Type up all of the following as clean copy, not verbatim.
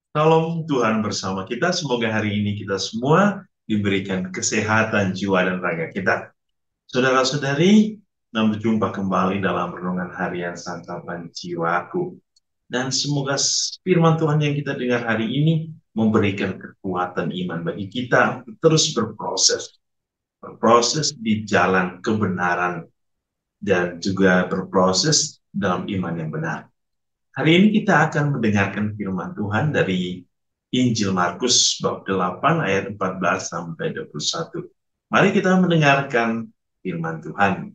Salam Tuhan bersama kita. Semoga hari ini kita semua diberikan kesehatan jiwa dan raga kita. Saudara-saudari, berjumpa kembali dalam renungan harian santapan jiwaku. Dan semoga firman Tuhan yang kita dengar hari ini memberikan kekuatan iman bagi kita untuk terus berproses di jalan kebenaran dan juga berproses dalam iman yang benar. Hari ini kita akan mendengarkan firman Tuhan dari Injil Markus bab 8 ayat 14 sampai 21. Mari kita mendengarkan firman Tuhan.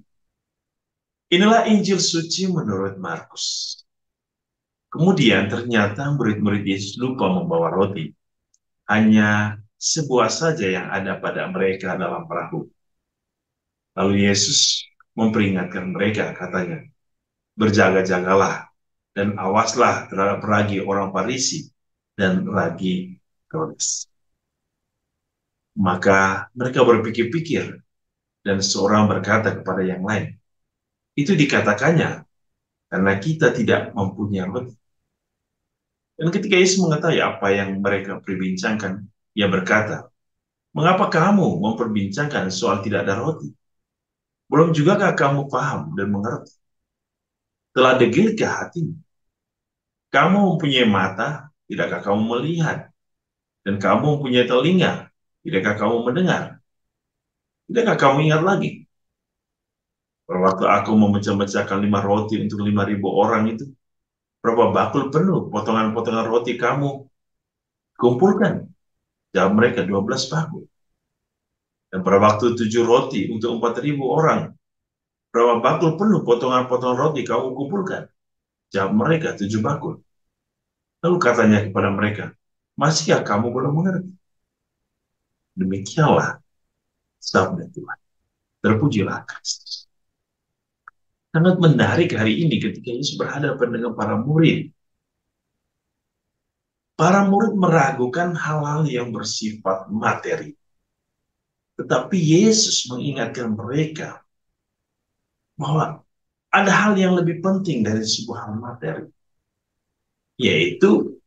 Inilah Injil suci menurut Markus. Kemudian ternyata murid-murid Yesus lupa membawa roti. Hanya sebuah saja yang ada pada mereka dalam perahu. Lalu Yesus memperingatkan mereka, katanya, berjaga-jagalah dan awaslah terhadap ragi orang Farisi dan ragi Herodes. Maka mereka berpikir-pikir dan seorang berkata kepada yang lain, itu dikatakannya karena kita tidak mempunyai roti. Dan ketika Yesus mengetahui apa yang mereka perbincangkan, ia berkata, mengapa kamu memperbincangkan soal tidak ada roti? Belum jugakah kamu paham dan mengerti? Telah degilkah hatimu? Kamu mempunyai mata, tidakkah kamu melihat? Dan kamu mempunyai telinga, tidakkah kamu mendengar? Tidakkah kamu ingat lagi? Waktu aku memecah-mecahkan 5 roti untuk 5.000 orang itu, berapa bakul penuh potongan-potongan roti kamu kumpulkan? Jawab mereka 12 bakul. Dan pada waktu 7 roti untuk 4.000 orang, berapa bakul penuh potongan-potongan roti kamu kumpulkan? Jawab mereka 7 bakul. Lalu katanya kepada mereka, masihkah kamu belum mengerti? Demikianlah sabda Tuhan. Terpujilah Kristus. Sangat menarik hari ini ketika Yesus berhadapan dengan para murid. Para murid meragukan hal-hal yang bersifat materi. Tetapi Yesus mengingatkan mereka bahwa ada hal yang lebih penting dari sebuah hal materi, yaitu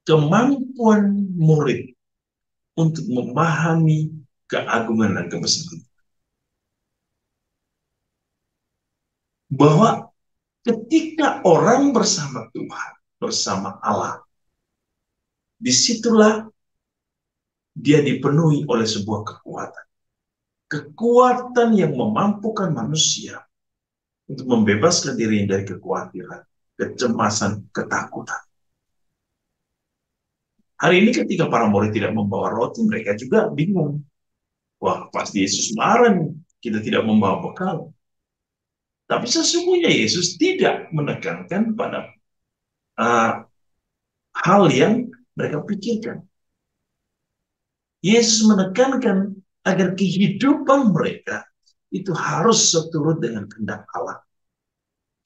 kemampuan murid untuk memahami keagungan dan kebesaran. Bahwa ketika orang bersama Tuhan, bersama Allah, disitulah dia dipenuhi oleh sebuah kekuatan. Kekuatan yang memampukan manusia untuk membebaskan dirinya dari kekhawatiran, kecemasan, ketakutan. Hari ini ketika para murid tidak membawa roti, mereka juga bingung. Wah, pasti Yesus marah nih, kita tidak membawa bekal. Tapi sesungguhnya Yesus tidak menekankan pada uh, hal yang mereka pikirkan. Yesus menekankan agar kehidupan mereka itu harus seturut dengan kehendak Allah.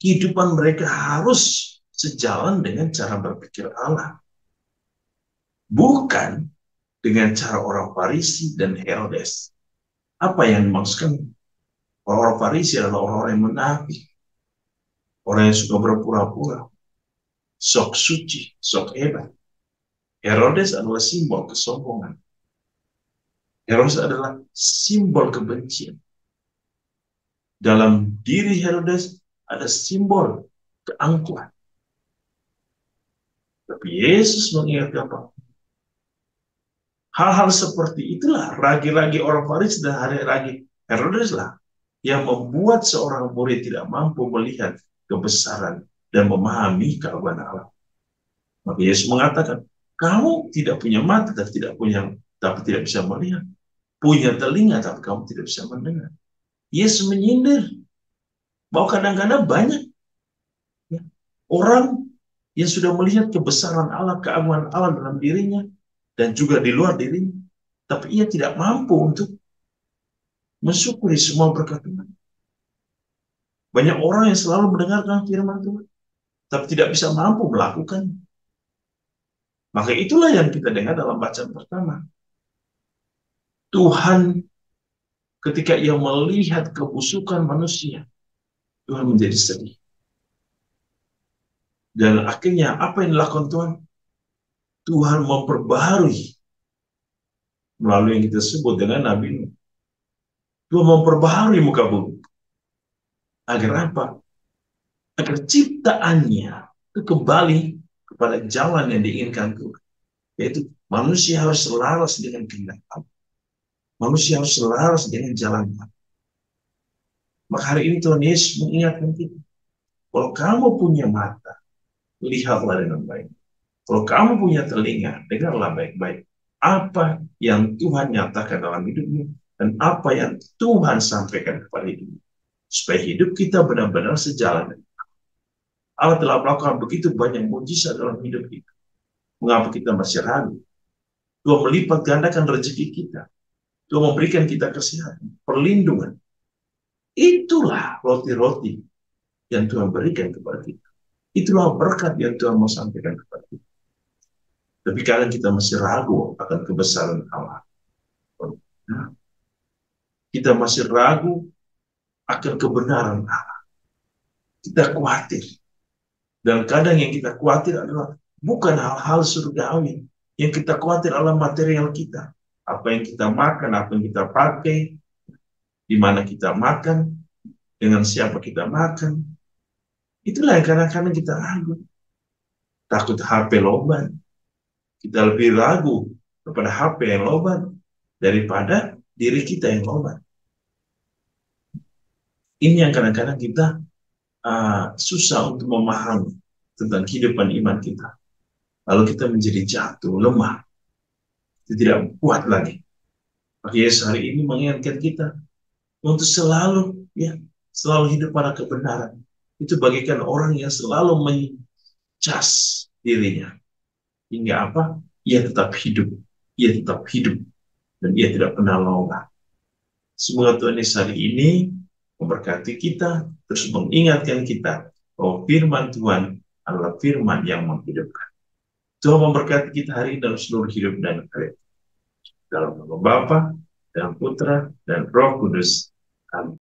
Kehidupan mereka harus sejalan dengan cara berpikir Allah. Bukan dengan cara orang Farisi dan Herodes. Apa yang dimaksudkan? Orang-orang Farisi adalah orang-orang yang munafik. Orang yang suka berpura-pura. Sok suci, sok hebat. Herodes adalah simbol kesombongan. Herodes adalah simbol kebencian. Dalam diri Herodes ada simbol keangkuhan. Tapi Yesus mengingatkan apa? Hal-hal seperti itulah ragi-ragi orang Farisi dan ragi Herodes lah yang membuat seorang murid tidak mampu melihat kebesaran dan memahami keagungan Allah. Maka Yesus mengatakan, kamu tidak punya mata tapi tidak bisa melihat. Punya telinga tapi kamu tidak bisa mendengar. Yesus menyindir bahwa kadang-kadang banyak ya, orang yang sudah melihat kebesaran Allah, keagungan Allah dalam dirinya dan juga di luar dirinya, tapi ia tidak mampu untuk mensyukuri semua berkat Tuhan. Banyak orang yang selalu mendengarkan firman Tuhan, tapi tidak bisa mampu melakukan. Maka itulah yang kita dengar dalam bacaan pertama. Tuhan ketika ia melihat kebusukan manusia, Tuhan menjadi sedih. Dan akhirnya apa yang dilakukan Tuhan? Tuhan memperbaharui melalui yang kita sebut dengan Nabi Nuh. Tuhan memperbaharui muka bumi. Agar apa? Agar ciptaannya itu kembali kepada jalan yang diinginkan Tuhan. Yaitu manusia harus selaras dengan kehendak Allah. Manusia harus selaras dengan jalan Allah. Maka hari ini Tuhan Yesus mengingatkan kita. Kalau kamu punya mata, lihatlah dengan baik. Kalau kamu punya telinga, dengarlah baik-baik. Apa yang Tuhan nyatakan dalam hidupmu dan apa yang Tuhan sampaikan kepada hidupmu. Supaya hidup kita benar-benar sejalan. Allah telah melakukan begitu banyak mujizat dalam hidup kita. Mengapa kita masih ragu? Tuhan melipat gandakan rezeki kita. Tuhan memberikan kita kesehatan, perlindungan. Itulah roti-roti yang Tuhan berikan kepada kita. Itulah berkat yang Tuhan mau sampaikan kepada kita. Tapi kadang kita masih ragu akan kebesaran Allah. Kita masih ragu akan kebenaran Allah. Kita khawatir. Dan kadang yang kita khawatir adalah bukan hal-hal surgawi. Yang kita khawatir adalah material kita. Apa yang kita makan, apa yang kita pakai, di mana kita makan, dengan siapa kita makan. Itulah yang kadang-kadang kita ragu. Takut HP loban. Kita lebih ragu kepada HP yang loban daripada diri kita yang loban. Ini yang kadang-kadang kita susah untuk memahami tentang kehidupan iman kita. Lalu kita menjadi jatuh, lemah. Kita tidak kuat lagi. Maka Yesus hari ini mengingatkan kita untuk selalu hidup pada kebenaran. Itu bagikan orang yang selalu mencas dirinya. Hingga apa? Ia tetap hidup. Ia tetap hidup. Dan ia tidak pernah longgar. Semoga Tuhan Yesus hari ini memberkati kita, terus mengingatkan kita bahwa firman Tuhan adalah firman yang menghidupkan. Tuhan memberkati kita hari ini dalam seluruh hidup dan karya. Dalam nama Bapa dan Putra dan Roh Kudus. Amin.